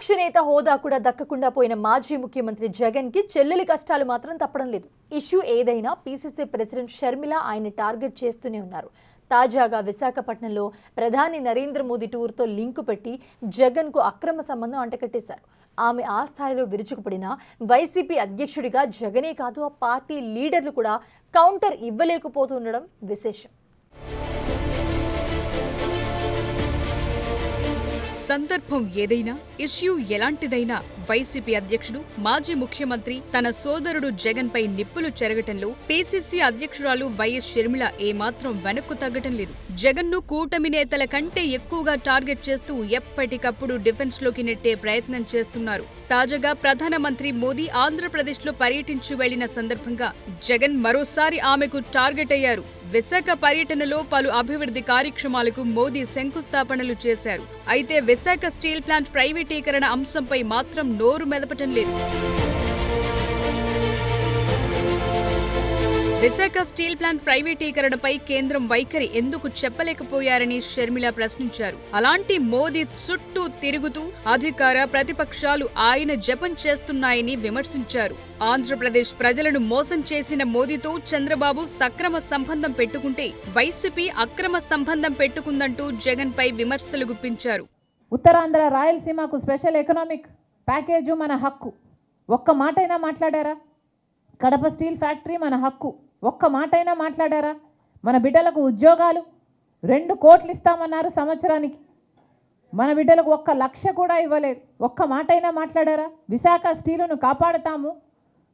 ప్రతిపక్ష నేత హోదా కూడా దక్కకుండా పోయిన మాజీ ముఖ్యమంత్రి జగన్ కి చెల్లెలి కష్టాలు మాత్రం తప్పడం లేదు. ఇష్యూ ఏదైనా పీసీసీ ప్రెసిడెంట్ షర్మిల ఆయన టార్గెట్ చేస్తూనే ఉన్నారు. తాజాగా విశాఖపట్నంలో ప్రధాని నరేంద్ర మోదీ టూర్తో లింకు పెట్టి జగన్ కు అక్రమ సంబంధం అంటకట్టేశారు. ఆమె ఆ స్థాయిలో విరుచుకుపడిన వైసీపీ అధ్యక్షుడిగా జగనే కాదు ఆ పార్టీ లీడర్లు కూడా కౌంటర్ ఇవ్వలేకపోతుండడం విశేషం. సందర్భం ఏదైనా, ఇష్యూ ఎలాంటిదైనా వైసీపీ అధ్యక్షుడు, మాజీ ముఖ్యమంత్రి తన సోదరుడు జగన్ పై నిప్పులు చెరగటంలో పీసీసీ అధ్యక్షురాలు వైఎస్ షర్మిల ఏమాత్రం వెనక్కు తగ్గటం లేదు. జగన్ ను కూటమి నేతల కంటే ఎక్కువగా టార్గెట్ చేస్తూ ఎప్పటికప్పుడు డిఫెన్స్ లోకి నెట్టే ప్రయత్నం చేస్తున్నారు. తాజాగా ప్రధానమంత్రి మోదీ ఆంధ్రప్రదేశ్ లో పర్యటించి వెళ్లిన సందర్భంగా జగన్ మరోసారి ఆమెకు టార్గెట్ అయ్యారు. విశాఖ పర్యటనలో పలు అభివృద్ధి కార్యక్రమాలకు మోదీ శంకుస్థాపనలు చేశారు. అయితే విశాఖ స్టీల్ ప్లాంట్ ప్రైవేటీకరణ అంశంపై మాత్రం నోరు మెదపటం లేదు. విశాఖ స్టీల్ ప్లాంట్ ప్రైవేటీకరణపై కేంద్రం వైఖరి ఎందుకు చెప్పలేకపోయారని షర్మిల ప్రశ్నించారు. అలాంటి మోదీ చుట్టూ తిరుగుతూ అధికార ప్రతిపక్షాలు ఆయన జపం చేస్తున్నాయని విమర్శించారు. ఆంధ్రప్రదేశ్ ప్రజలను మోసం చేసిన మోదీతో చంద్రబాబు సక్రమ సంబంధం పెట్టుకుంటే వైసీపీ అక్రమ సంబంధం పెట్టుకుందంటూ జగన్ పై విమర్శలు గుప్పించారు. ఉత్తరాంధ్ర రాయలసీమకు స్పెషల్ ఎకనామిక్ ప్యాకేజు మన హక్కు, ఒక్క మాటైనా మాట్లాడారా? కడప స్టీల్ ఫ్యాక్టరీ మన హక్కు, ఒక్క మాటైనా మాట్లాడారా? మన బిడ్డలకు ఉద్యోగాలు 2 కోట్లు ఇస్తామన్నారు సంవత్సరానికి, మన బిడ్డలకు 1 లక్ష కూడా ఇవ్వలేదు, ఒక్క మాటైనా మాట్లాడారా? విశాఖ స్టీలును కాపాడుతాము,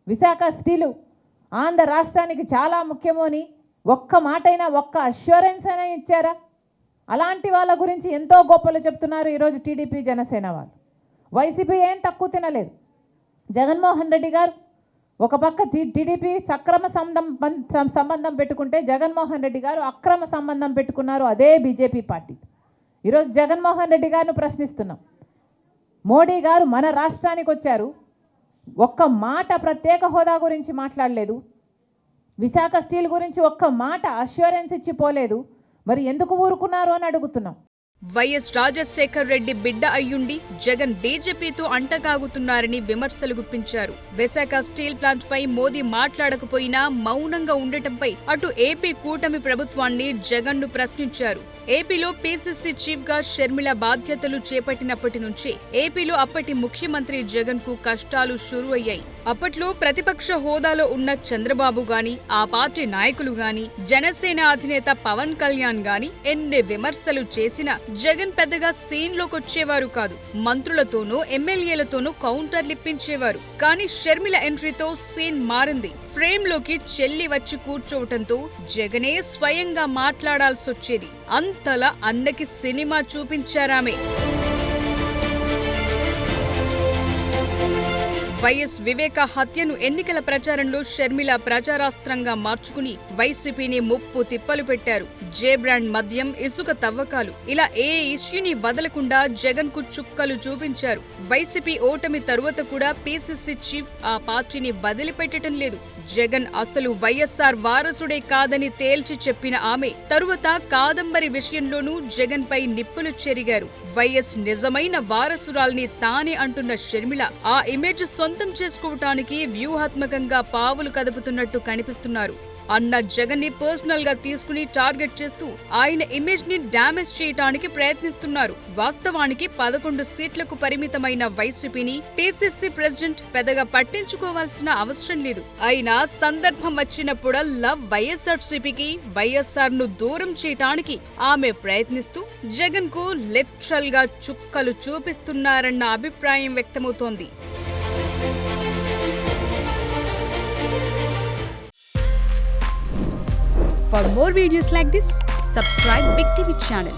విశాఖ స్టీలు ఆంధ్ర రాష్ట్రానికి చాలా ముఖ్యము అని ఒక్క మాటైనా, ఒక్క అష్యూరెన్స్ అయినా ఇచ్చారా? అలాంటి వాళ్ళ గురించి ఎంతో గొప్పలు చెప్తున్నారు ఈరోజు టీడీపీ జనసేన వాళ్ళు. వైసీపీ ఏం తక్కువ తినలేదు. జగన్మోహన్ రెడ్డి గారు ఒక పక్క టీడీపీ సక్రమ సంబంధం పెట్టుకుంటే జగన్మోహన్ రెడ్డి గారు అక్రమ సంబంధం పెట్టుకున్నారు అదే బీజేపీ పార్టీ. ఈరోజు జగన్మోహన్ రెడ్డి గారిని ప్రశ్నిస్తున్నాం. మోడీ గారు మన రాష్ట్రానికి వచ్చారు, ఒక్క మాట ప్రత్యేక హోదా గురించి మాట్లాడలేదు, విశాఖ స్టీల్ గురించి ఒక్క మాట అష్యూరెన్స్ ఇచ్చిపోలేదు, మరి ఎందుకు ఊరుకున్నారు అని అడుగుతున్నాం. వైఎస్ రాజశేఖర్ రెడ్డి బిడ్డ అయ్యుండి జగన్ బీజేపీతో అంటకాగుతున్నారని విమర్శలు గుప్పించారు. విశాఖ స్టీల్ ప్లాంట్ పై మోదీ మాట్లాడకపోయినా మౌనంగా ఉండటంపై అటు ఏపీ కూటమి ప్రభుత్వాన్ని జగన్ ను ప్రశ్నించారు. ఏపీలో పీసీసీ చీఫ్ గా షర్మిల బాధ్యతలు చేపట్టినప్పటి నుంచే ఏపీలో అప్పటి ముఖ్యమంత్రి జగన్ కు కష్టాలు షురు అయ్యాయి. అప్పట్లో ప్రతిపక్ష హోదాలో ఉన్న చంద్రబాబు గాని, ఆ పార్టీ నాయకులు గాని, జనసేన అధినేత పవన్ కళ్యాణ్ గాని ఎన్ని విమర్శలు చేసినా జగన్ పెద్దగా సీన్లోకొచ్చేవారు కాదు. మంత్రులతోనూ ఎమ్మెల్యేలతోనూ కౌంటర్లిప్పించేవారు. కానీ షర్మిల ఎంట్రీతో సీన్ మారింది. ఫ్రేమ్ లోకి చెల్లి వచ్చి కూర్చోవటంతో జగనే స్వయంగా మాట్లాడాల్సొచ్చేది. అంతలా అన్నకి సినిమా చూపించారామే. వైఎస్ వివేక హత్యను ఎన్నికల ప్రచారంలో షర్మిల ప్రచారాస్త్రంగా మార్చుకుని వైసీపీని ముప్పు తిప్పలు పెట్టారు. జే బ్రాండ్ మద్యం, ఇసుక తవ్వకాలు, ఇలా ఏ ఇష్యూని వదలకుండా జగన్ కు చుక్కలు చూపించారు. వైసీపీ ఓటమి తరువాత కూడా పీసీసీ చీఫ్ ఆ పార్టీని వదిలిపెట్టడం లేదు. జగన్ అసలు వైఎస్ఆర్ వారసుడే కాదని తేల్చి చెప్పిన ఆమె తరువాత కాదంబరి విషయంలోనూ జగన్ పై నిప్పులు చెరిగారు. వైఎస్ నిజమైన వారసురాల్ని తానే అంటున్న షర్మిల ఆ ఇమేజ్ సొంతం చేసుకోవటానికి వ్యూహాత్మకంగా పావులు కదుపుతున్నట్టు కనిపిస్తున్నారు. అన్న జగన్ ని పర్సనల్ గా తీసుకుని టార్గెట్ చేస్తూ ఆయన ఇమేజ్ ని డ్యామేజ్ చేయటానికి ప్రయత్నిస్తున్నారు. వాస్తవానికి 11 సీట్లకు పరిమితమైన వైసీపీని పీసీసీ ప్రెసిడెంట్ పెద్దగా పట్టించుకోవాల్సిన అవసరం లేదు. అయినా సందర్భం వచ్చినప్పుడల్లా వైఎస్ఆర్సీపీకి, వైఎస్ఆర్ ను దూరం చేయటానికి ఆమె ప్రయత్నిస్తూ జగన్ కు లిటరల్ గా చుక్కలు చూపిస్తున్నారన్న అభిప్రాయం వ్యక్తమవుతోంది. For more videos like this, subscribe Big TV channel.